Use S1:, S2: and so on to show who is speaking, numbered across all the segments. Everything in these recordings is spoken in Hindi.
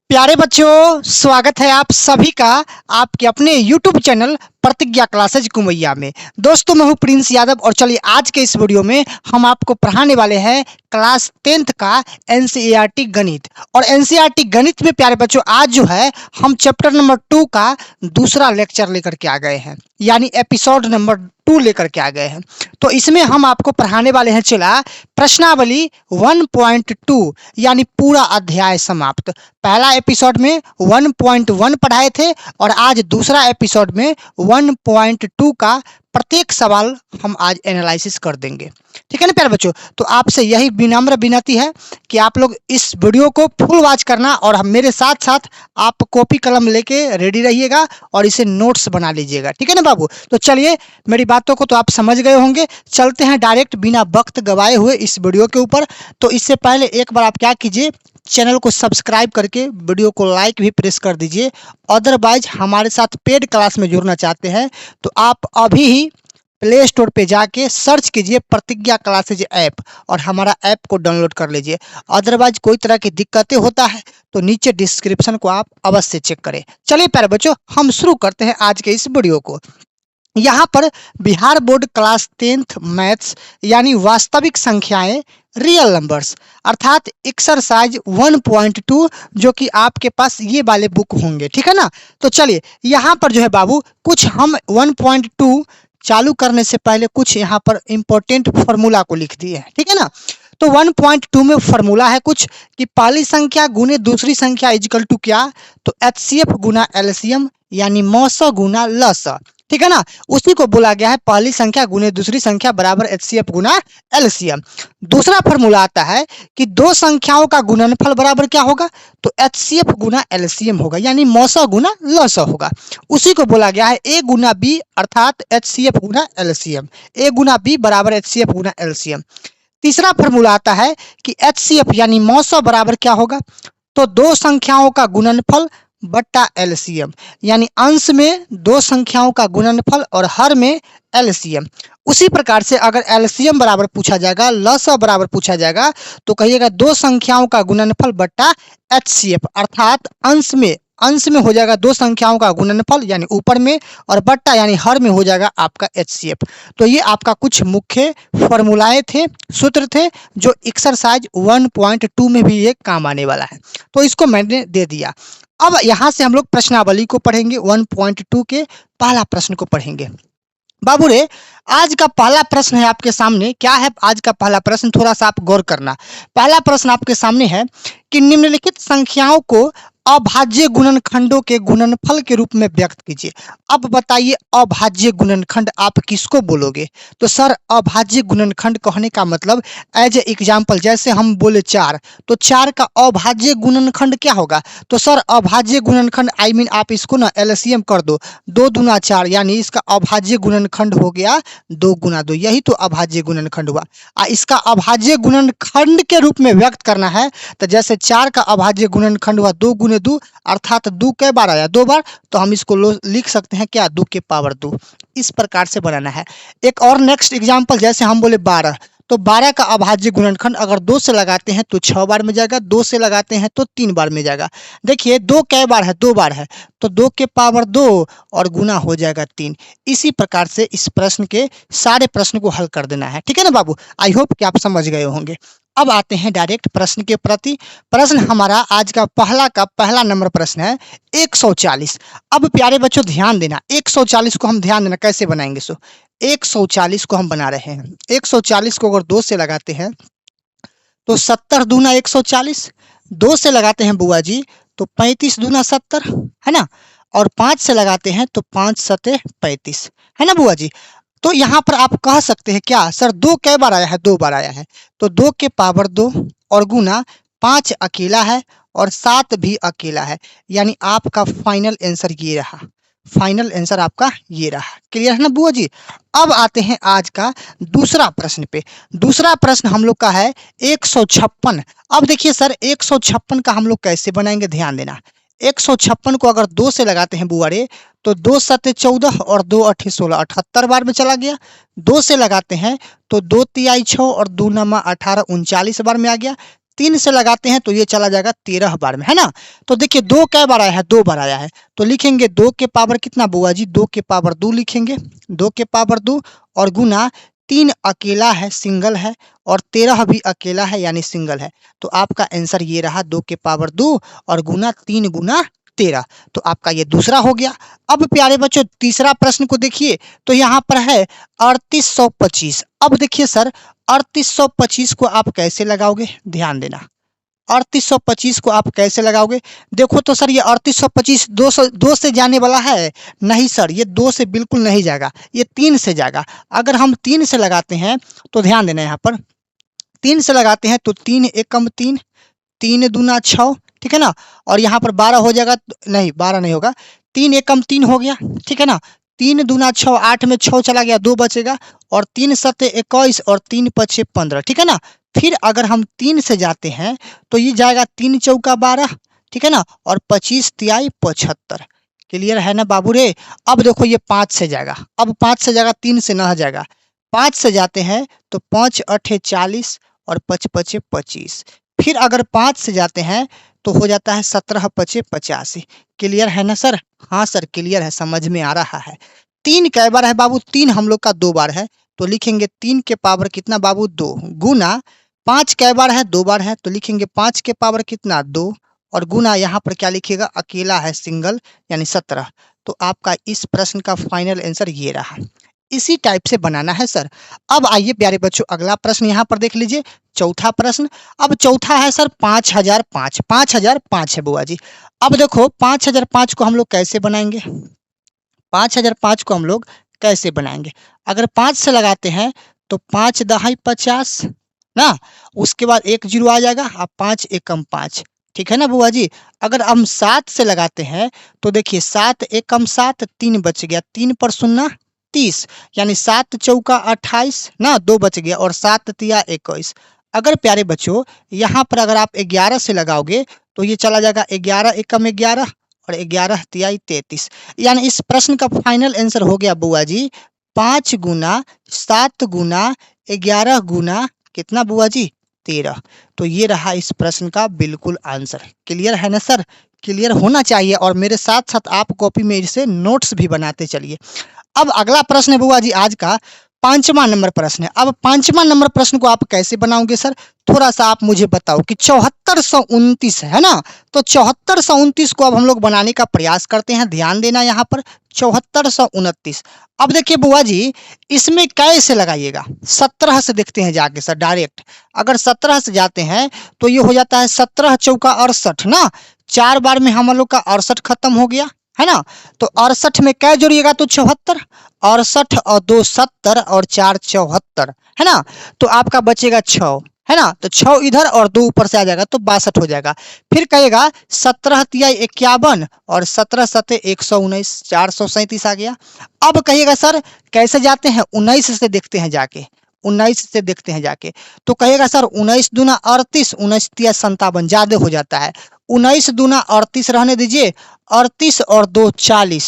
S1: प्यारे बच्चों, स्वागत है आप सभी का आपके अपने YouTube चैनल प्रतिज्ञा क्लासेज कुमैया में। दोस्तों, मैं हूं प्रिंस यादव और चलिए आज के इस वीडियो में हम आपको पढ़ाने वाले हैं क्लास 10th का एनसीईआरटी गणित। और एनसीईआरटी गणित में प्यारे बच्चों आज जो है हम चैप्टर नंबर 2 का दूसरा लेक्चर लेकर के आ गए हैं, यानी एपिसोड नंबर 2 लेकर के आ गए हैं। तो इसमें हम आपको पढ़ाने वाले हैं चला प्रश्नावली 1.2 यानी पूरा अध्याय समाप्त। पहला एपिसोड में 1.1 पढ़ाए थे और आज दूसरा एपिसोड में 1.2 का प्रत्येक सवाल हम आज एनालिसिस कर देंगे। ठीक है ना प्यारे बच्चों, तो आपसे यही विनम्र विनती है कि आप लोग इस वीडियो को फुल वॉच करना और हम मेरे साथ साथ आप कॉपी कलम लेके रेडी रहिएगा और इसे नोट्स बना लीजिएगा। ठीक है ना बाबू, तो चलिए मेरी बातों को तो आप समझ गए होंगे, चलते हैं डायरेक्ट बिना वक्त गवाए हुए इस वीडियो के ऊपर। तो इससे पहले एक बार आप क्या कीजिए, चैनल को सब्सक्राइब करके वीडियो को लाइक भी प्रेस कर दीजिए। अदरवाइज हमारे साथ पेड क्लास में जुड़ना चाहते हैं तो आप अभी ही प्ले स्टोर पे जाके सर्च कीजिए प्रतिज्ञा क्लासेज ऐप और हमारा ऐप को डाउनलोड कर लीजिए। अदरवाइज कोई तरह की दिक्कतें होता है तो नीचे डिस्क्रिप्शन को आप अवश्य चेक करें। चलिए प्यारे बच्चों, हम शुरू करते हैं आज के इस वीडियो को। यहाँ पर Bihar board class 10th maths यानी वास्तविक संख्याएं रियल नंबर्स अर्थात एक्सरसाइज 1.2 जो कि आपके पास ये वाले बुक होंगे। ठीक है ना, तो चलिए यहाँ पर जो है बाबू कुछ हम 1.2 चालू करने से पहले कुछ यहाँ पर इंपॉर्टेंट फॉर्मूला को लिख दिए हैं। ठीक है ना, तो 1.2 में फॉर्मूला है कुछ कि पहली संख्या गुने दूसरी संख्या इक्वल टू क्या, तो एचसीएफ गुना एलसीएम यानी मौसा गुना लसा। ठीक है ना, उसी को बोला गया है पहली संख्या गुने दूसरी संख्या बराबर एचसीएफ गुना एलसीएम। दूसरा फॉर्मूला आता है कि दो संख्याओं का गुणनफल बराबर क्या होगा, तो एचसीएफ गुना एलसीएम होगा यानी मौसा गुना लसा होगा। उसी को बोला गया है ए गुना बी अर्थात एचसीएफ गुना एलसीएम, ए गुना बी बराबर एचसीएफ गुना एलसीएम। तीसरा फॉर्मूला आता है कि एचसीएफ यानी मौसा बराबर क्या होगा, तो दो संख्याओं का गुणनफल बट्टा एलसीएम यानी अंश में दो संख्याओं का गुणनफल और हर में एलसीएम। उसी प्रकार से अगर एलसीएम बराबर पूछा जाएगा, लसा बराबर पूछा जाएगा तो कहिएगा दो संख्याओं का गुणनफल बट्टा एचसीएफ अर्थात अंश में हो जाएगा दो संख्याओं का गुणनफल यानी ऊपर में और बट्टा यानी हर में हो जाएगा आपका एचसीएफ। तो ये आपका कुछ मुख्य फॉर्मूलाएं थे, सूत्र थे जो एक्सरसाइज 1.2 में भी ये काम आने वाला है, तो इसको मैंने दे दिया। अब यहाँ से हम लोग प्रश्नावली को पढ़ेंगे, 1.2 के पहला प्रश्न को पढ़ेंगे। बाबू रे, आज का पहला प्रश्न है आपके सामने। क्या है आज का पहला प्रश्न, थोड़ा सा आप गौर करना। पहला प्रश्न आपके सामने है कि निम्नलिखित संख्याओं को अभाज्य गुणनखंडों के गुणनफल के रूप में व्यक्त कीजिए। अब बताइए अभाज्य गुणनखंड आप किसको बोलोगे, तो सर अभाज्य गुणनखंड कहने का मतलब एज ए एग्जाम्पल जैसे हम बोले 4 तो 4 का अभाज्य गुणनखंड क्या होगा, तो सर अभाज्य गुणनखंड आई मीन आप इसको ना एलसीएम कर दो, 2 दूना 4 यानी इसका अभाज्य गुणनखंड हो गया 2 गुना 2, यही तो अभाज्य गुणनखंड हुआ। इसका अभाज्य गुणनखंड के रूप में व्यक्त करना है तो जैसे 4 का अभाज्य गुणनखंड हुआ 2 गुने 2 अर्थात 2 कै बार आया 2 बार, तो हम इसको लिख सकते हैं क्या 2 के पावर 2। इस प्रकार से बनाना है। एक और नेक्स्ट एग्जांपल जैसे हम बोले 12 तो 12 का अभाज्य गुणनखंड अगर 2 से लगाते हैं तो 6 बार में जाएगा, 2 से लगाते हैं तो 3 बार में जाएगा। देखिए 2 कै बार है 2 बार है तो 2 के पावर 2 और गुना हो जाएगा 3। इसी प्रकार से इस प्रश्न के सारे प्रश्न को हल कर देना है। ठीक है ना बाबू, आई होप कि आप समझ गए होंगे। अब आते हैं डायरेक्ट प्रश्न के प्रति। प्रश्न हमारा आज का पहला नंबर प्रश्न है 140। अब प्यारे बच्चों ध्यान देना, 140 को हम ध्यान देना कैसे बनाएंगे। 140 को हम बना रहे हैं, 140 को अगर 2 से लगाते हैं तो 70 दूना 140, 2 से लगाते हैं बुआ जी तो 35 दूना 70 है ना, और 5 से लगाते हैं तो 5 सते 35 है ना बुआ जी। तो यहाँ पर आप कह सकते हैं क्या सर 2 कै बार आया है, 2 बार आया है, तो 2 के पावर 2 और गुना 5 अकेला है और 7 भी अकेला है, यानी आपका फाइनल आंसर ये रहा। फाइनल आंसर आपका ये रहा। क्लियर है ना बुआ जी। अब आते हैं आज का दूसरा प्रश्न पे। दूसरा प्रश्न हम लोग का है 156। अब देखिए सर 156 का हम लोग कैसे बनाएंगे, ध्यान देना। 156 को अगर 2 से लगाते हैं बुआ रे तो 2 सते 14 और 2 अठे 16, 78 बार में चला गया। 2 से लगाते हैं तो 2 तिहाई 6 और 2 नमा 18, 39 बार में आ गया। 3 से लगाते हैं तो ये चला जाएगा 13 बार में, है ना। तो देखिए 2 कै बार आया है, 2 बार आया है, तो लिखेंगे 2 के पावर कितना बुआ जी, 2 के पावर 2 लिखेंगे, 2 के पावर 2 और गुना 3 अकेला है, सिंगल है, और 13 भी अकेला है यानी सिंगल है। तो आपका आंसर ये रहा 2 के पावर 2 और गुना 3 गुना 13। तो आपका ये दूसरा हो गया। अब प्यारे बच्चों तीसरा प्रश्न को देखिए, तो यहाँ पर है 3825। अब देखिए सर 3825 को आप कैसे लगाओगे, ध्यान देना। 3825 को आप कैसे लगाओगे, देखो तो सर ये 3825 2 से जाने वाला है, नहीं सर ये 2 से बिल्कुल नहीं जाएगा, ये 3 से जाएगा। अगर हम 3 से लगाते हैं तो ध्यान देना, यहाँ पर 3 से लगाते हैं तो 3 एकम 3, 3 दूना 6, ठीक है ना। और यहाँ पर 12 हो जाएगा, नहीं 12 नहीं होगा, 3 एकम 3 हो गया, ठीक है ना। 3 दूना 6, 8 में 6 चला गया, 2 बचेगा, और 3 सत्ते 21 और 3 पछे 15, ठीक है ना। फिर अगर हम 3 से जाते हैं तो ये जाएगा 3 चौका 12, ठीक है ना, और 25 तिहाई 75। क्लियर है ना बाबू रे। अब देखो ये 5 से जाएगा, अब 5 से जाएगा, 3 से ना जाएगा। 5 से जाते हैं तो 5 अठे 40 और 5 पचे 25। फिर अगर 5 से जाते हैं तो हो जाता है 17 पचे 85। क्लियर है ना सर, हाँ सर क्लियर है, समझ में आ रहा है। 3 कै बार है बाबू, 3 हम लोग का 2 बार है, तो लिखेंगे 3 के पावर कितना बाबू 2, गुना 5 कै बार है, 2 बार है, तो लिखेंगे 5 के पावर कितना 2, और गुना यहाँ पर क्या लिखिएगा, अकेला है सिंगल यानी 17। तो आपका इस प्रश्न का फाइनल आंसर ये रहा। इसी टाइप से बनाना है सर। अब आइए प्यारे बच्चों अगला प्रश्न यहाँ पर देख लीजिए, चौथा प्रश्न। अब चौथा है सर 5005, 5005 है बुआ जी। अब देखो 5005 को हम लोग कैसे बनाएंगे, 5005 को हम लोग कैसे बनाएंगे, अगर 5 से लगाते हैं तो 5 दहाई 50 ना, उसके बाद 1 जीरो आ जाएगा, अब 5 एकम 5, ठीक है ना बुआ जी। अगर हम 7 से लगाते हैं तो देखिए 7 एकम 7, 3 बच गया, 3 पर 0 30, यानी 7 चौका 28 ना, 2 बच गया, और 7 तिया 21। अगर प्यारे बच्चों यहाँ पर अगर आप 11 से लगाओगे तो ये चला जाएगा 11 एकम 11 और 11 तिहाई 33, यानी इस प्रश्न का फाइनल आंसर हो गया बुआ जी 5 गुना 7 गुना 11 गुना कितना बुआ जी 13। तो ये रहा इस प्रश्न का बिल्कुल आंसर। क्लियर है ना सर, क्लियर होना चाहिए, और मेरे साथ साथ आप कॉपी में इसे नोट्स भी बनाते चलिए। अब अगला प्रश्न है बुआ जी आज का 5वां नंबर प्रश्न है। अब 5वां नंबर प्रश्न को आप कैसे बनाओगे सर, थोड़ा सा आप मुझे बताओ कि 7429 है ना, तो 7429 को अब हम लोग बनाने का प्रयास करते हैं। ध्यान देना यहाँ पर 7429। अब देखिए बुआ जी इसमें कैसे लगाइएगा, 17 से देखते हैं जाके सर डायरेक्ट। अगर 17 से जाते हैं तो ये हो जाता है 17 चौका 68 ना, 4 बार में हम लोग का 68 खत्म हो गया, है ना। तो 68 में क्या जोड़िएगा तो 74, 68 और 2 70 और 4 74, है ना। तो आपका बचेगा 6, है ना, तो 6 इधर और 2 ऊपर से आ जाएगा तो 62 हो जाएगा। फिर कहेगा 17 तिया 51 और 17 सते 119, 437 आ गया। अब कहिएगा सर कैसे जाते हैं, 19 से देखते हैं जाके, 19 से देखते हैं जाके, तो कहेगा सर 19 दूना 38, 19 तिया 57, ज्यादा हो जाता है। 19 दूना 38 रहने दीजिए, 38 और 2 40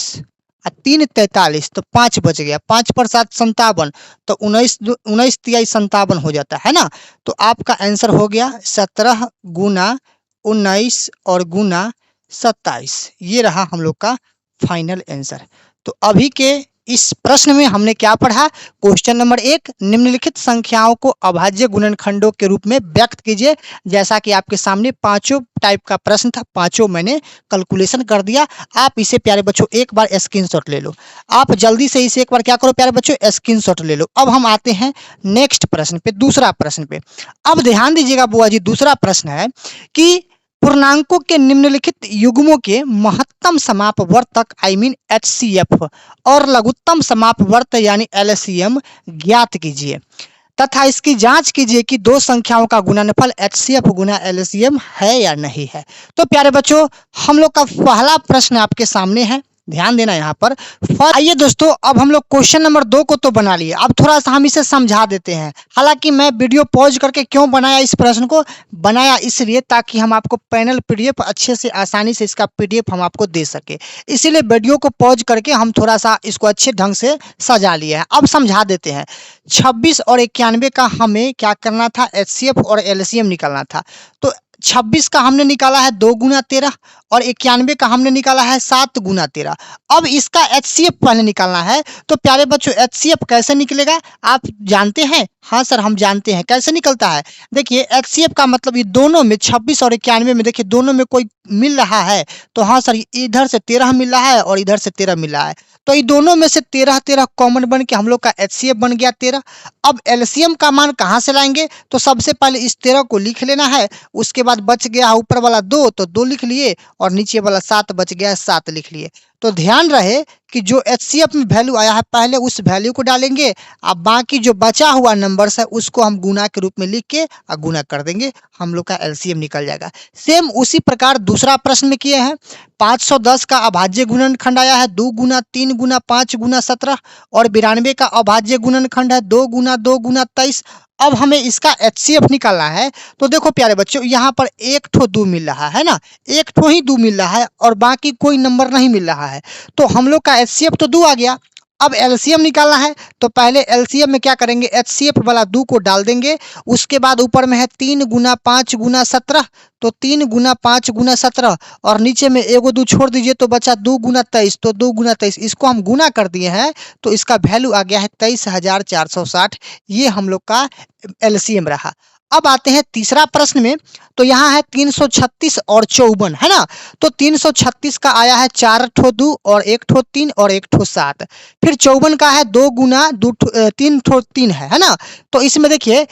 S1: और 3 43, तो 5 बच गया, 5 पर 7 57, तो 19 तिया 57 हो जाता है ना। तो आपका आंसर हो गया 17 गुना 19 और गुना 27। ये रहा हम लोग का फाइनल आंसर। तो अभी के इस प्रश्न में हमने क्या पढ़ा, क्वेश्चन नंबर 1, निम्नलिखित संख्याओं को अभाज्य गुणनखंडों के रूप में व्यक्त कीजिए। जैसा कि आपके सामने 5 टाइप का प्रश्न था, 5 मैंने कैलकुलेशन कर दिया। आप इसे प्यारे बच्चों एक बार स्क्रीनशॉट ले लो, आप जल्दी से इसे एक बार क्या करो प्यारे बच्चों स्क्रीनशॉट ले लो। अब हम आते हैं नेक्स्ट प्रश्न पे, दूसरा प्रश्न पे। अब ध्यान दीजिएगा बुआ जी, दूसरा प्रश्न है कि पूर्णांकों के निम्नलिखित युग्मों के महत्तम समापवर्तक HCF और लघुत्तम समापवर्तक यानी LCM ज्ञात कीजिए तथा इसकी जांच कीजिए कि दो संख्याओं का गुणनफल HCF गुना LCM है या नहीं है। तो प्यारे बच्चों हम लोग का पहला प्रश्न आपके सामने है, ध्यान देना यहाँ पर। आइए दोस्तों, अब हम लोग क्वेश्चन नंबर 2 को तो बना लिए, अब थोड़ा सा हम इसे समझा देते हैं। हालांकि मैं वीडियो पॉज करके क्यों बनाया, इस प्रश्न को बनाया इसलिए ताकि हम आपको पैनल पीडीएफ अच्छे से आसानी से इसका पीडीएफ हम आपको दे सके, इसीलिए वीडियो को पॉज करके हम थोड़ा सा इसको अच्छे ढंग से सजा लिए हैं। अब समझा देते हैं। 26 और 91 का हमें क्या करना था, एचसीएफ और एलसीएम निकालना था। तो 26 का हमने निकाला है 2 गुना 13 और 91 का हमने निकाला है 7 गुना 13। अब इसका एचसीएफ पहले निकालना है। तो प्यारे बच्चों, एचसीएफ कैसे निकलेगा आप जानते हैं? हाँ सर, हम जानते हैं कैसे निकलता है। देखिए, एचसीएफ का मतलब ये दोनों में 26 और 91 में देखिए दोनों में कोई मिल रहा है। तो हाँ सर, इधर से 13 मिल रहा है और इधर से 13 मिल रहा है। तो ये दोनों में से 13 13 कॉमन बन के हम लोग का एचसीएफ बन गया 13। अब एलसीएम का मान कहाँ से लाएंगे? तो सबसे पहले इस 13 को लिख लेना है, उसके बाद बच गया ऊपर वाला 2 तो 2 लिख लिए और नीचे वाला 7 बच गया 7 लिख लिए। तो ध्यान रहे कि जो एचसीएफ में वैल्यू आया है पहले उस वैल्यू को डालेंगे, अब बाकी जो बचा हुआ नंबर्स है उसको हम गुना के रूप में लिख के और गुना कर देंगे, हम लोग का एलसीएम निकल जाएगा। सेम उसी प्रकार दूसरा प्रश्न में किए हैं। 510 का अभाज्य गुणनखंड आया है 2 गुना 3 गुना 5 गुना 17 और 92 का अभाज्य गुणनखंड है 2 गुना 2 गुना 23। अब हमें इसका एचसीएफ निकालना है। तो देखो प्यारे बच्चों, यहाँ पर एक ठो 2 मिल रहा है ना, एक ठो ही 2 मिल रहा है और बाकी कोई नंबर नहीं मिल रहा है। तो हम लोग का एचसीएफ तो 2 आ गया। अब एलसीएम निकालना है तो पहले एलसीएम में क्या करेंगे, एचसीएफ वाला 2 को डाल देंगे। उसके बाद ऊपर में है 3 गुना 5 गुना 17, तो 3 गुना 5 गुना 17 और नीचे में एगो 2 छोड़ दीजिए तो बचा 2 गुना 23, तो 2 गुना 23 इसको हम गुना कर दिए हैं तो इसका वैल्यू आ गया है 23,460। ये हम लोग का एलसीएम रहा। अब आते हैं तीसरा प्रश्न में। तो यहाँ है 336 और 54 है ना। तो 336 का आया है 4 ठो 2 और 1 ठो 3 और 1 ठो 7। फिर 54 का है 2 गुना 3 ठो 3 है ना। तो इसमें देखिए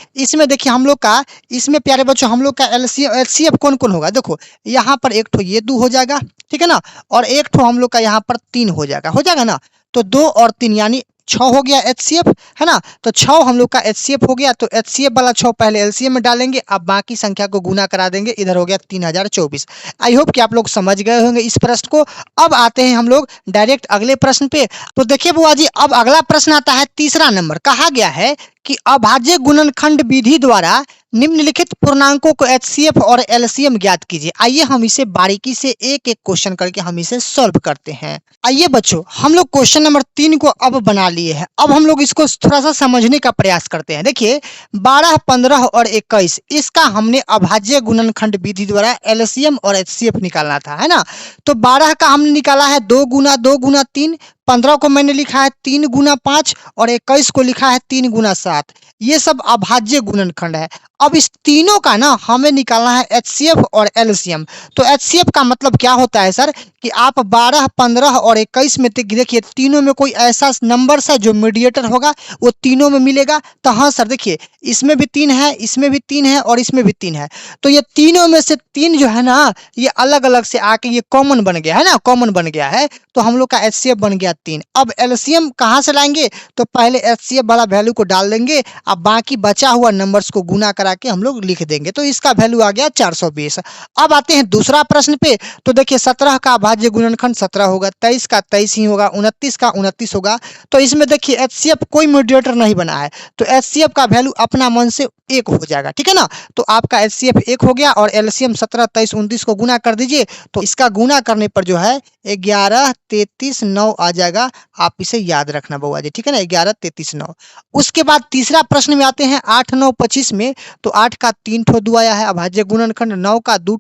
S1: हम लोग का, इसमें प्यारे बच्चों हम लोग का एलसीएफ कौन कौन होगा। देखो यहाँ पर एक ठो ये 2 हो जाएगा, ठीक है ना, और एक ठो हम लोग का यहाँ पर 3 हो जाएगा ना। तो 2 और 3 यानी 6 हो गया एचसीएफ, है ना। तो 6 हम लोग का एचसीएफ हो गया। तो एचसीएफ वाला 6 पहले एलसीएम में डालेंगे, अब बाकी संख्या को गुना करा देंगे। इधर हो गया 3024। आई होप कि आप लोग समझ गए होंगे इस प्रश्न को। अब आते हैं हम लोग डायरेक्ट अगले प्रश्न पे। तो देखिए बुआ जी, अब अगला प्रश्न आता है तीसरा नंबर। कहा गया है कि अभाज्य गुणनखंड विधि द्वारा निम्नलिखित पूर्णांकों को एचसीएफ और एलसीएम ज्ञात कीजिए। आइए हम इसे बारीकी से एक एक क्वेश्चन करके हम इसे सॉल्व करते हैं। आइए बच्चों, हम लोग क्वेश्चन नंबर 3 को अब बना लिए हैं। अब हम लोग इसको थोड़ा सा समझने का प्रयास करते हैं। देखिए 12, 15 और 21 इसका हमने अभाज्य गुणनखंड विधि द्वारा एलसीएम और एचसीएफ निकालना था, है ना। तो 12 का हमने निकाला है 2 गुना 2 गुना 3, 15 को मैंने लिखा है 3 गुना 5 और 21 को लिखा है 3 गुना 7। ये सब अभाज्य गुणनखंड है। अब इस तीनों का ना हमें निकालना है एचसीएफ और एलसीएम। तो एचसीएफ का मतलब क्या होता है सर, कि आप 12, 15 और 21 में देखिए तीनों में कोई ऐसा नंबर है जो मीडिएटर होगा, वो तीनों में मिलेगा। तो हाँ सर, देखिए इसमें भी 3 है, इसमें भी 3 है और इसमें भी 3 है। तो ये तीनों में से 3 जो है ना, ये अलग अलग से आके ये कॉमन बन गया है ना, कॉमन बन गया है। तो हम लोग का एचसीएफ बन गया 3। अब एलसीएम कहाँ से लाएंगे, तो पहले एचसीएफ वाला वैल्यू को डाल देंगे, अब बाकी बचा हुआ नंबर्स को गुना करा के हम लोग लिख देंगे। तो इसका वैल्यू आ गया 420। अब आते हैं दूसरा प्रश्न पे। तो देखिए 17 का अभाज्य गुणनखंड 17 होगा, 23 का 23 ही होगा, 29 का 29 होगा। तो इसमें देखिए एचसीएफ कोई मीडिएटर नहीं बना है, तो एचसीएफ का वैल्यू अपना मन से 1 हो जाएगा, ठीक है ना। तो आपका एचसीएफ 1 हो गया और एलसीएम 17, 23, 29 को गुना कर दीजिए। तो इसका गुना करने पर जो है 11, 33, 9 आ जाएगा। आप इसे याद रखना बउआ जी, ठीक है ना, 11, 33, 9। उसके बाद तीसरा प्रश्न में आते हैं 8, 9, 25 में। तो 8 का 3 ठो 2 आया है अभाज्य गुणनखंड, 9 का 2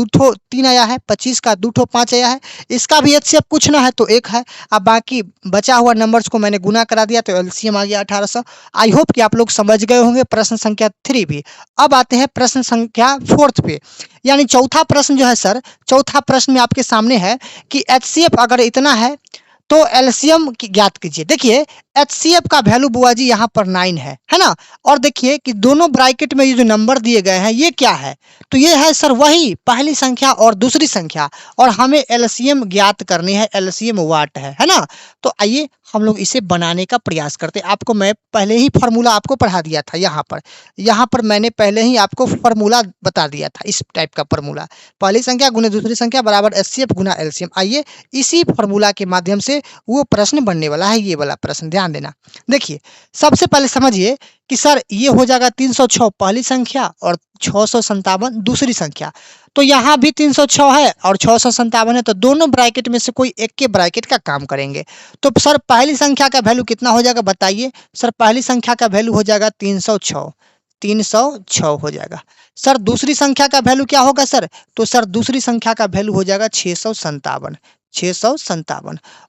S1: ठो 3 आया है, 25 का 2 ठो 5 आया है। इसका भी एचसीएफ कुछ ना है तो 1 है। अब बाकी बचा हुआ नंबर्स को मैंने गुना करा दिया तो एलसीएम आ गया 1800। आई होप कि आप लोग समझ गए होंगे प्रश्न संख्या 3 भी। अब आते हैं प्रश्न संख्या 4 पे, यानी चौथा प्रश्न जो है सर, चौथा प्रश्न में आपके सामने है कि एचसीएफ अगर इतना है तो एलसीएम ज्ञात कीजिए। देखिए HCF का वैल्यू बुआ जी यहाँ पर 9 है ना। और देखिए कि दोनों ब्रैकेट में ये जो नंबर दिए गए हैं ये क्या है, तो ये है सर वही पहली संख्या और दूसरी संख्या, और हमें एलसीएम ज्ञात करनी है, एलसीएम वाट है ना। तो आइए हम लोग इसे बनाने का प्रयास करते हैं। आपको मैं पहले ही फार्मूला आपको पढ़ा दिया था, यहाँ पर मैंने पहले ही आपको फार्मूला बता दिया था, इस टाइप का फार्मूला, पहली संख्या गुने दूसरी संख्या बराबर HCF गुना एलसीएम। आइए इसी फार्मूला के माध्यम से वो प्रश्न बनने वाला है, ये वाला प्रश्न ध्यान देना। देखिए सबसे पहले समझिए कि सर ये हो जाएगा 306 पहली संख्या और 657 दूसरी संख्या। तो यहाँ भी 306 है और 657 है, तो दोनों ब्रैकेट में से कोई एक के ब्रैकेट का काम करेंगे। तो सर पहली संख्या का वैल्यू कितना हो जाएगा बताइए। सर पहली संख्या का वैल्यू हो जाएगा 306 हो जाएगा। सर दूसरी संख्या का वैल्यू क्या होगा सर, तो सर दूसरी संख्या का वैल्यू हो जाएगा 657।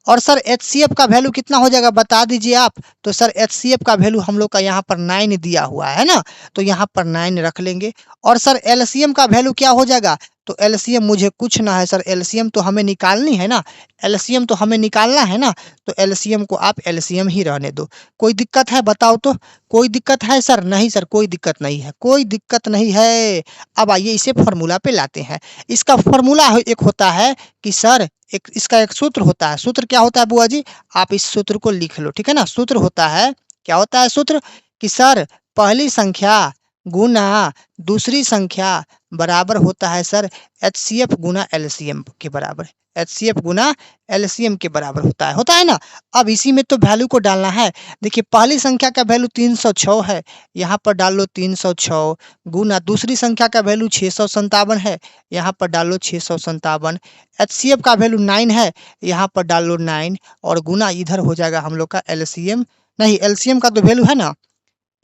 S1: और सर HCF का वैल्यू कितना हो जाएगा बता दीजिए आप। तो सर HCF का वैल्यू हम लोग का यहाँ पर 9 दिया हुआ है ना, तो यहाँ पर 9 रख लेंगे। और सर LCM का वैल्यू क्या हो जाएगा, तो LCM मुझे कुछ ना है सर, LCM तो हमें निकालनी है ना, LCM तो हमें निकालना है ना, तो LCM को आप LCM ही रहने दो। कोई दिक्कत है बताओ तो, कोई दिक्कत है सर? नहीं सर कोई दिक्कत नहीं है, कोई दिक्कत नहीं है। अब आइए इसे फार्मूला पे लाते हैं। इसका फार्मूला एक होता है कि सर इसका एक सूत्र होता है। सूत्र क्या होता है बुआ जी, आप इस सूत्र को लिख लो, ठीक है ना। सूत्र होता है, क्या होता है सूत्र, कि सर पहली संख्या गुना दूसरी संख्या बराबर होता है सर HCF गुना LCM के बराबर, HCF गुना LCM के बराबर होता है ना। अब इसी में तो वैल्यू को डालना है। देखिए पहली संख्या का वैल्यू 306 है, यहाँ पर डाल लो 306 गुना दूसरी संख्या का वैल्यू 657 है, यहाँ पर डाल लो 657। HCF का वैल्यू 9 है, यहाँ पर डाल लो 9 और गुना इधर हो जाएगा हम लोग का LCM, नहीं LCM का तो वैल्यू है ना,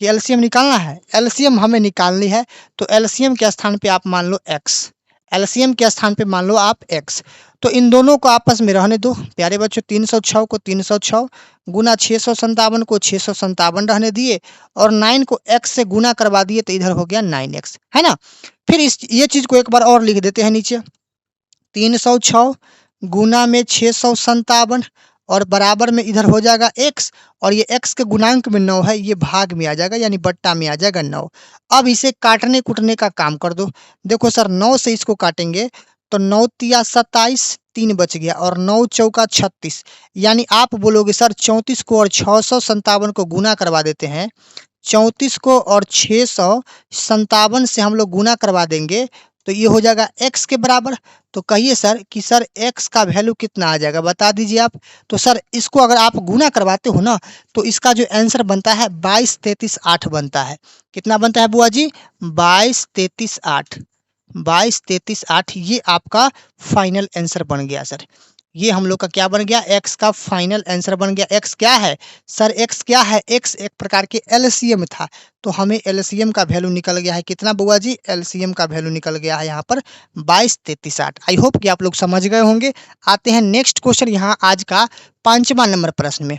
S1: कि LCM निकालना है, LCM हमें निकालनी है। तो LCM के स्थान पे आप मान लो x, LCM के स्थान पे मान लो आप x। तो इन दोनों को आपस में रहने दो प्यारे बच्चों, 306 को 306 गुना 657 को 657 रहने दिए और 9 को x से गुना करवा दिए, तो इधर हो गया 9x, है ना। फिर ये चीज को एक बार और लिख देते हैं नीचे, 306 गुना में 657 और बराबर में इधर हो जाएगा x, और ये x के गुणांक में 9 है, ये भाग में आ जाएगा यानी बट्टा में आ जाएगा 9। अब इसे काटने कुटने का काम कर दो। देखो सर 9 से इसको काटेंगे तो 9 तिया 27, 3 बच गया और 9 चौका 36, यानी आप बोलोगे सर 34 को और 657 को गुना करवा देते हैं। 34 को और 657 से हम लोग गुना करवा देंगे तो ये हो जाएगा x के बराबर। तो कहिए सर कि सर x का वैल्यू कितना आ जाएगा बता दीजिए आप। तो सर इसको अगर आप गुना करवाते हो ना तो इसका जो आंसर बनता है 22, 33, 8 बनता है। कितना बनता है बुआ जी? 22, 33, 8, 22, 33, 8, ये आपका फाइनल आंसर बन गया सर। ये हम लोग का क्या बन गया? x का फाइनल आंसर बन गया। x क्या है सर? x क्या है? x एक प्रकार के LCM था, तो हमें LCM का वैल्यू निकल गया है कितना बुआ जी? LCM का वैल्यू निकल गया है यहाँ पर 22, 33, 8। आई होप कि आप लोग समझ गए होंगे। आते हैं नेक्स्ट क्वेश्चन, यहाँ आज का 5वां नंबर प्रश्न में।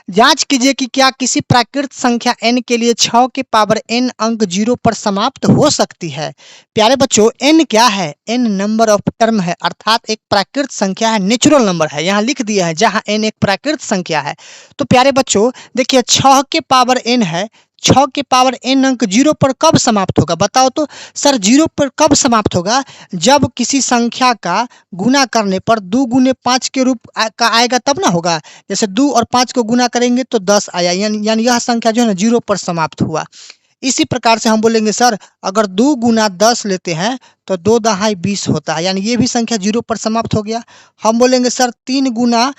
S1: जांच कीजिए कि क्या किसी प्राकृत संख्या n के लिए 6 के पावर n अंक 0 पर समाप्त हो सकती है। प्यारे बच्चों n क्या है? n नंबर ऑफ टर्म है, अर्थात एक प्राकृत संख्या है, नेचुरल नंबर है, यहाँ लिख दिया है जहाँ n एक प्राकृत संख्या है। तो प्यारे बच्चों देखिए 6 के पावर n है, 6 के पावर n अंक 0 पर कब समाप्त होगा बताओ तो। सर 0 पर कब समाप्त होगा? जब किसी संख्या का गुना करने पर 2 गुने 5 के रूप का आएगा तब ना होगा। जैसे 2 और 5 को गुना करेंगे तो 10 आया, यानी यह संख्या जो है ना 0 पर समाप्त हुआ। इसी प्रकार से हम बोलेंगे सर अगर 2 गुना 10 लेते हैं तो 2 दहाई 20 होता है, यानी ये भी संख्या 0 पर समाप्त हो गया। हम बोलेंगे सर 3 गुना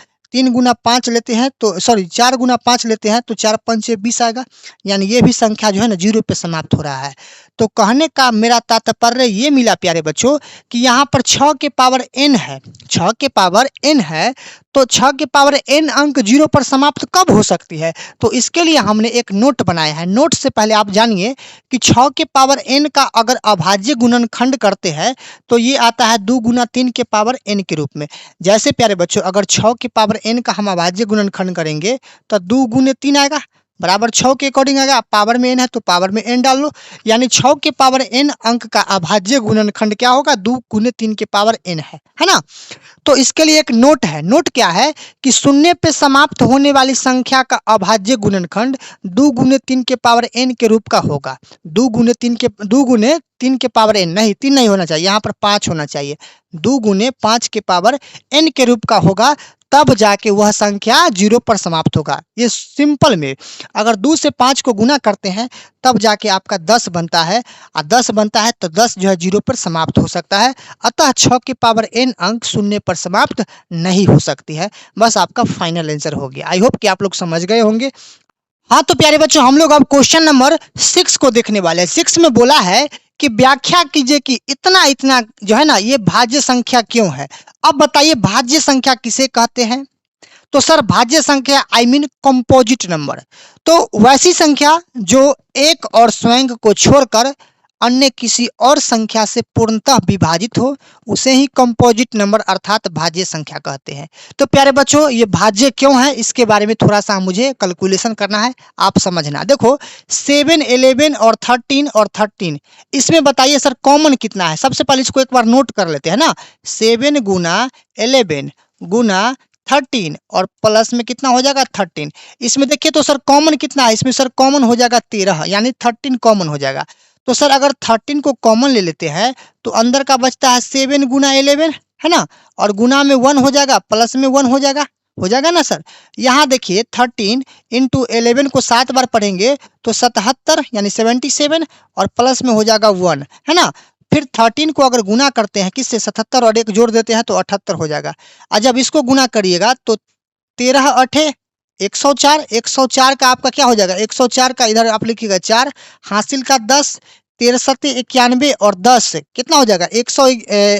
S1: 5 लेते हैं तो 4 गुना 5 लेते हैं तो 4 पंचे 20 आएगा, यानी ये भी संख्या जो है ना 0 पे समाप्त हो रहा है। तो कहने का मेरा तात्पर्य ये मिला प्यारे बच्चों कि यहाँ पर 6 के पावर n है, 6 के पावर n है, तो 6 के पावर n अंक 0 पर समाप्त कब हो सकती है। तो इसके लिए हमने एक नोट बनाया है। नोट से पहले आप जानिए कि 6 के पावर n का अगर अभाज्य गुणनखंड करते हैं तो ये आता है 2 गुना 3 के पावर n के रूप में। जैसे प्यारे बच्चों अगर 6 के पावर n का हम अभाज्य गुणनखंड करेंगे तो 2 गुने 3 आएगा, बराबर 6 के अकॉर्डिंग आ गया। पावर में n है तो पावर में n डाल लो, यानी 6 के पावर n अंक का अभाज्य गुणनखंड क्या होगा, 2 गुने 3 के पावर n है ना। तो इसके लिए एक नोट है। नोट क्या है कि शून्य पे समाप्त होने वाली संख्या का अभाज्य गुणनखंड 2 गुने 3 के पावर n के रूप का होगा। 2 गुने 3 के पावर n, नहीं 3 नहीं होना चाहिए, यहाँ पर 5 होना चाहिए। 2 गुने 5 के पावर n के रूप का होगा, तब जाके वह संख्या 0 पर समाप्त होगा। ये सिंपल में अगर 2 से 5 को गुना करते हैं तब जाके आपका 10 बनता है, और 10 बनता है तो 10 जो है 0 पर समाप्त हो सकता है। अतः 6 के पावर n अंक शून्य पर समाप्त नहीं हो सकती है। बस आपका फाइनल आंसर हो गया। आई होप कि आप लोग समझ गए होंगे। हाँ तो प्यारे बच्चों, हम लोग अब क्वेश्चन नंबर 6 को देखने वाले हैं। 6 में बोला है कि व्याख्या कीजिए कि इतना इतना जो है ना ये भाज्य संख्या क्यों है। अब बताइए भाज्य संख्या किसे कहते हैं। तो सर भाज्य संख्या आई मीन कंपोजिट नंबर, तो वैसी संख्या जो एक और स्वयं को छोड़कर अन्य किसी और संख्या से पूर्णतः विभाजित हो, उसे ही कंपोजिट नंबर अर्थात भाज्य संख्या कहते हैं। तो प्यारे बच्चों, ये भाज्य क्यों है इसके बारे में थोड़ा सा मुझे कैलकुलेशन करना है, आप समझना। देखो 7, 11 और 13 इसमें बताइए सर कॉमन कितना है। सबसे पहले इसको एक बार नोट कर लेते हैं ना। 7 गुना 11 गुना 13 और प्लस में कितना हो जाएगा 13। इसमें देखिए तो सर कॉमन कितना है, इसमें सर कॉमन हो जाएगा 13, यानी 13 कॉमन हो जाएगा। तो सर अगर 13 को कॉमन ले लेते हैं तो अंदर का बचता है 7 गुना 11 है ना, और गुना में 1 हो जाएगा, प्लस में 1 हो जाएगा ना सर। यहाँ देखिए 13 इंटू 11 को 7 बार पढ़ेंगे तो 77 यानी 77, और प्लस में हो जाएगा 1 है ना। फिर 13 को अगर गुना करते हैं किससे, 77 और 1 जोड़ देते हैं तो 78 हो जाएगा। और जब इसको गुना करिएगा तो 13 8 104, 104 का आपका क्या हो जाएगा, 104 का इधर आप लिखिएगा 4, हासिल का 10, 13 सत्ते 91 और 10 कितना हो जाएगा 100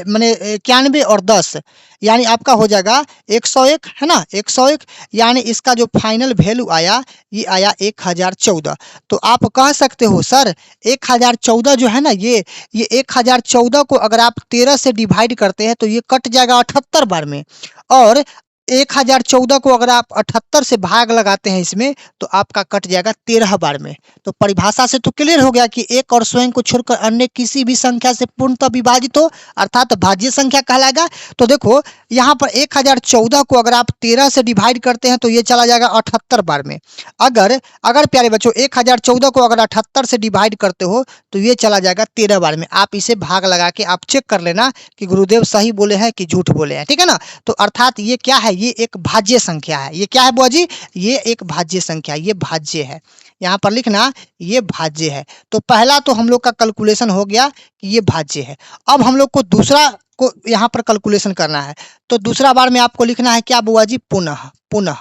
S1: माने 91 और 10 यानी आपका हो जाएगा 101 है ना, 101। यानी इसका जो फाइनल वैल्यू आया ये आया 1014। तो आप कह सकते हो सर 1014 जो है ना ये 1014 को अगर आप 13 से डिवाइड करते हैं तो ये कट जाएगा 78 बार में, और 1014 को अगर आप 78 से भाग लगाते हैं इसमें तो आपका कट जाएगा 13 बार में। तो परिभाषा से तो क्लियर हो गया कि एक और स्वयं को छोड़कर अन्य किसी भी संख्या से पूर्णतः विभाजित हो अर्थात भाज्य संख्या कहलाएगा। तो देखो यहाँ पर 1014 को अगर आप 13 से डिवाइड करते हैं तो ये चला जाएगा 78 बार में। अगर प्यारे बच्चों 1014 को अगर 78 से डिवाइड करते हो तो ये चला जाएगा 13 बार में। आप इसे भाग लगा के आप चेक कर लेना कि गुरुदेव सही बोले हैं कि झूठ बोले हैं, ठीक है ना। तो अर्थात ये क्या है, ये एक भाज्य संख्या है। ये क्या है बुआ जी, ये एक भाज्य संख्या, ये भाज्य है। यहाँ पर लिखना ये भाज्य है। तो पहला तो हम लोग का कैलकुलेशन हो गया कि ये भाज्य है। अब हम लोग को दूसरा को यहाँ पर कैलकुलेशन करना है। तो दूसरा बार में आपको लिखना है क्या बुआ जी, पुनः,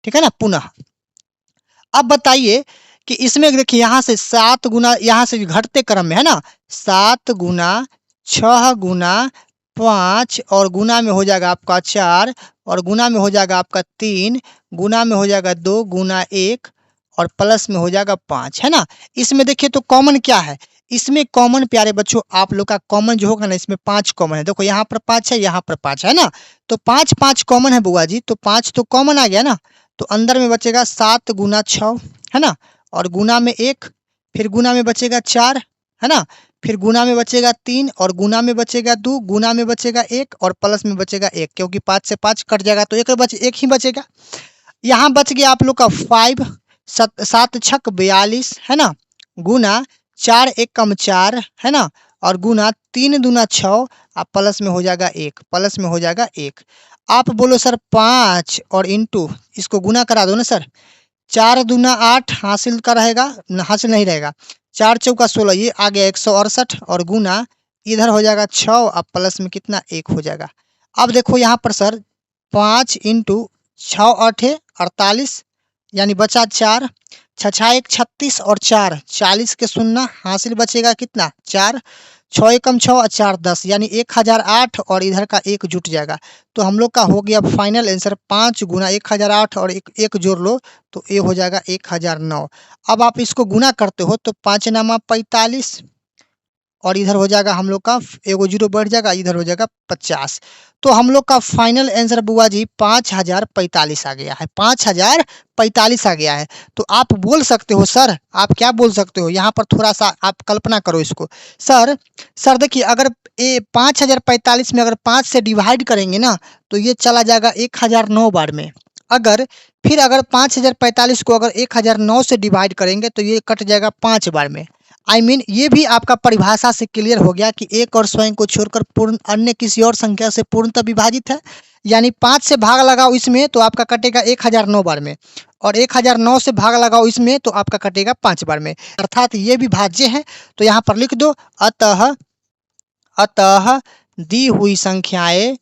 S1: ठीक है ना, पुनः। अब बताइए कि इसमें देखिए यहाँ से 7 गुना, यहाँ से घटते क्रम में है ना, 7 गुना 6 गुना 5 और गुना में हो जाएगा आपका 4 और गुना में हो जाएगा आपका 3 गुना में हो जाएगा 2 गुना 1 और प्लस में हो जाएगा 5 है ना। इसमें देखिए तो कॉमन क्या है, इसमें कॉमन प्यारे बच्चों आप लोग का कॉमन जो होगा ना, इसमें 5 कॉमन है। देखो यहाँ पर 5 है, यहाँ पर 5 है ना, तो 5 कॉमन है बुआ जी, तो 5 तो कॉमन आ गया ना। तो अंदर में बचेगा 7 गुना 6 है ना, और गुना में 1, फिर गुना में बचेगा 4 है ना, फिर गुना में बचेगा 3 और गुना में बचेगा 2 गुना में बचेगा 1 और प्लस में बचेगा 1, क्योंकि 5 से 5 कट जाएगा तो एक ही बचेगा। यहाँ बच गया आप लोग का 5, 7 छक 42 है ना, गुना 4 1 कम 4 है ना, और गुना 3 दूना 6 और प्लस में हो जाएगा 1, आप बोलो सर 5 और इंटू इसको गुना करा दो ना सर, 4 दूना 8 हासिल का रहेगा, हासिल नहीं रहेगा, 4 चौका 16 ये आ गया 168 और गुना इधर हो जाएगा 6 और प्लस में कितना 1 हो जाएगा। अब देखो यहाँ पर सर 5 इंटू 6 8 48 यानी बचा 4, 6 1 36 और 4 40 के शून्य हासिल बचेगा कितना 4, 6 एकम 6 और 4 10 यानी 1008 और इधर का 1 जुट जाएगा। तो हम लोग का हो गया फाइनल आंसर 5 गुना 1008 और एक जोड़ लो तो ये हो जाएगा 1009। अब आप इसको गुना करते हो तो 5 नामा 45 और इधर हो जाएगा हम लोग का एगो जीरो बढ़ जाएगा, इधर हो जाएगा 50। तो हम लोग का फाइनल आंसर बुआ जी 5045 आ गया है, 5045 आ गया है। तो आप बोल सकते हो सर, आप क्या बोल सकते हो यहाँ पर, थोड़ा सा आप कल्पना करो इसको। सर देखिए, अगर ये 5045 में अगर 5 से डिवाइड करेंगे ना तो ये चला जाएगा 1009 बार में। अगर 5045 को अगर 1009 से डिवाइड करेंगे तो ये कट जाएगा 5 बार में। ये भी आपका परिभाषा से क्लियर हो गया कि एक और स्वयं को छोड़कर पूर्ण अन्य किसी और संख्या से पूर्णतः विभाजित है। यानी 5 से भाग लगाओ इसमें तो आपका कटेगा 1009 बार में, और 1009 से भाग लगाओ इसमें तो आपका कटेगा 5 बार में, अर्थात ये भी भाज्य है। तो यहाँ पर लिख दो, अतः दी हुई संख्याएं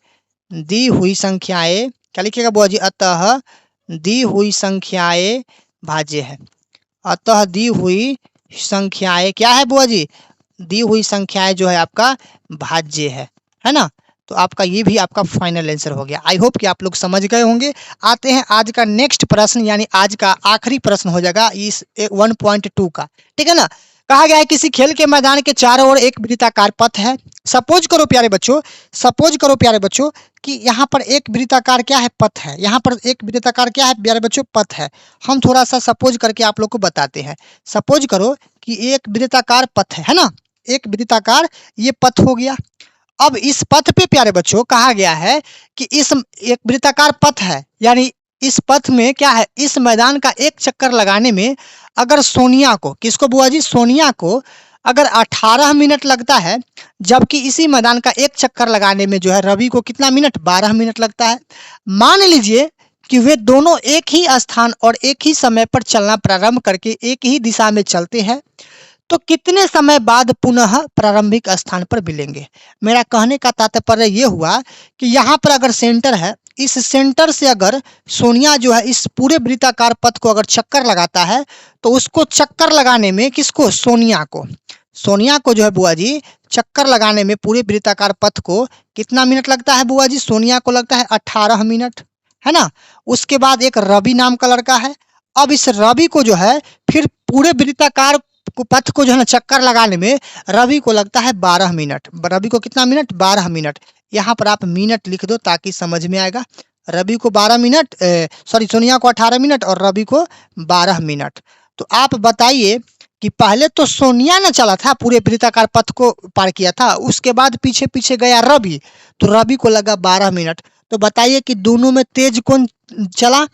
S1: क्या लिखिएगा बुआ जी, अतः दी हुई संख्याएं भाज्य है। अतः दी हुई संख्याएं क्या है बुआ जी, दी हुई संख्याएं जो है आपका भाज्य है ना। तो आपका ये भी आपका फाइनल आंसर हो गया। आई होप कि आप लोग समझ गए होंगे। आते हैं आज का नेक्स्ट प्रश्न, यानी आज का आखिरी प्रश्न हो जाएगा इस 1.2 का, ठीक है ना। कहा गया है किसी खेल के मैदान के चारों ओर एक वृत्ताकार पथ है। सपोज करो प्यारे बच्चों कि यहाँ पर एक वृत्ताकार क्या है, पथ है। यहाँ पर एक वृत्ताकार क्या है प्यारे बच्चों, पथ है। हम थोड़ा सा सपोज करके आप लोग को बताते हैं। सपोज करो कि एक वृत्ताकार पथ है ना, एक वृत्ताकार ये पथ हो गया। अब इस पथ पे प्यारे बच्चों कहा गया है कि इस एक वृत्ताकार पथ है, यानी इस पथ में क्या है, इस मैदान का एक चक्कर लगाने में अगर सोनिया को, किसको बुआ जी, सोनिया को अगर 18 मिनट लगता है, जबकि इसी मैदान का एक चक्कर लगाने में जो है रवि को कितना मिनट, 12 मिनट लगता है। मान लीजिए कि वे दोनों एक ही स्थान और एक ही समय पर चलना प्रारंभ करके एक ही दिशा में चलते हैं, तो कितने समय बाद पुनः प्रारंभिक स्थान पर मिलेंगे। मेरा कहने का तात्पर्य ये हुआ कि यहाँ पर अगर सेंटर है, इस सेंटर से अगर सोनिया जो है इस पूरे वृत्ताकार पथ को अगर चक्कर लगाता है तो उसको चक्कर लगाने में, किसको, सोनिया को जो है बुआ जी चक्कर लगाने में पूरे वृत्ताकार पथ को कितना मिनट लगता है बुआ जी, सोनिया को लगता है 18 मिनट, है ना। उसके बाद एक रवि नाम का लड़का है। अब इस रवि को जो है फिर पूरे वृत्ताकार पथ को जो है ना चक्कर लगाने में रवि को लगता है 12 मिनट। रवि को कितना मिनट, 12 मिनट। यहाँ पर आप मिनट लिख दो ताकि समझ में आएगा। रवि को 12 मिनट, सोनिया को 18 मिनट और रवि को 12 मिनट। तो आप बताइए कि पहले तो सोनिया ने चला था, पूरे वृत्ताकार पथ को पार किया था, उसके बाद पीछे पीछे गया रवि, तो रवि को लगा 12 मिनट। तो बताइए कि दोनों में तेज कौन चला,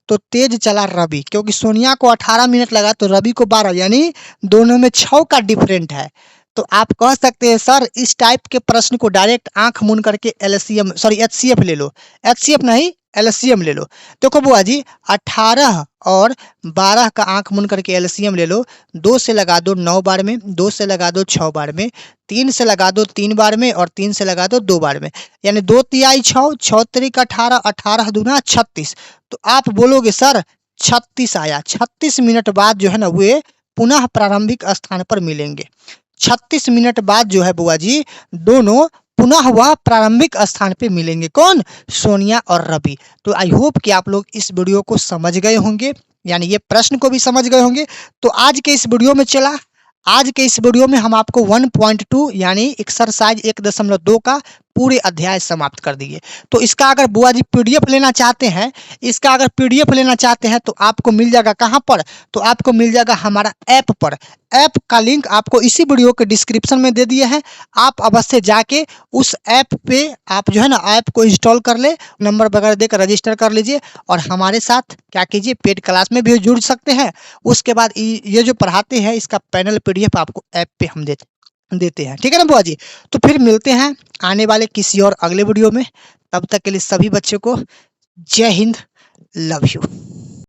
S1: तो तेज चला रवि, क्योंकि सोनिया को 18 मिनट लगा तो रवि को 12, यानी दोनों में 6 का डिफरेंट है। तो आप कह सकते हैं सर इस टाइप के प्रश्न को डायरेक्ट आंख मूंद करके एचसीएफ ले लो, एचसीएफ नहीं एलसीएम ले लो। देखो बुआ जी 18 और 12 का आंख मूंद करके एलसीएम ले लो। 2 से लगा दो 9 बार में, 2 से लगा दो 6 बार में, 3 से लगा दो 3 बार में और 3 से लगा दो 2 बार में, यानी 2 तिहाई 6, 6 त्रिक 18, 18 दूना 36। तो आप बोलोगे सर 36 आया। 36 मिनट बाद जो है ना वे पुनः प्रारंभिक स्थान पर मिलेंगे। 36 मिनट बाद जो है बुआ जी दोनों पुनः वह प्रारंभिक स्थान पे मिलेंगे। कौन, सोनिया और रवि। तो आई होप कि आप लोग इस वीडियो को समझ गए होंगे, यानी ये प्रश्न को भी समझ गए होंगे। तो आज के इस वीडियो में हम आपको 1.2 यानी एक्सरसाइज 1.2 का पूरे अध्याय समाप्त कर दिए। तो इसका अगर बुआ जी पीडीएफ लेना चाहते हैं तो आपको मिल जाएगा कहाँ पर, तो आपको मिल जाएगा हमारा ऐप पर। ऐप का लिंक आपको इसी वीडियो के डिस्क्रिप्शन में दे दिए हैं। आप अवश्य जाके उस ऐप पे आप जो है ना ऐप को इंस्टॉल कर ले, नंबर वगैरह देकर रजिस्टर कर लीजिए और हमारे साथ क्या कीजिए पेड क्लास में भी जुड़ सकते हैं। उसके बाद ये जो पढ़ाते हैं इसका पैनल पीडीएफ आपको ऐप पे हम देते हैं, ठीक है ना बुआ जी। तो फिर मिलते हैं आने वाले किसी और अगले वीडियो में। तब तक के लिए सभी बच्चों को जय हिंद, लव यू।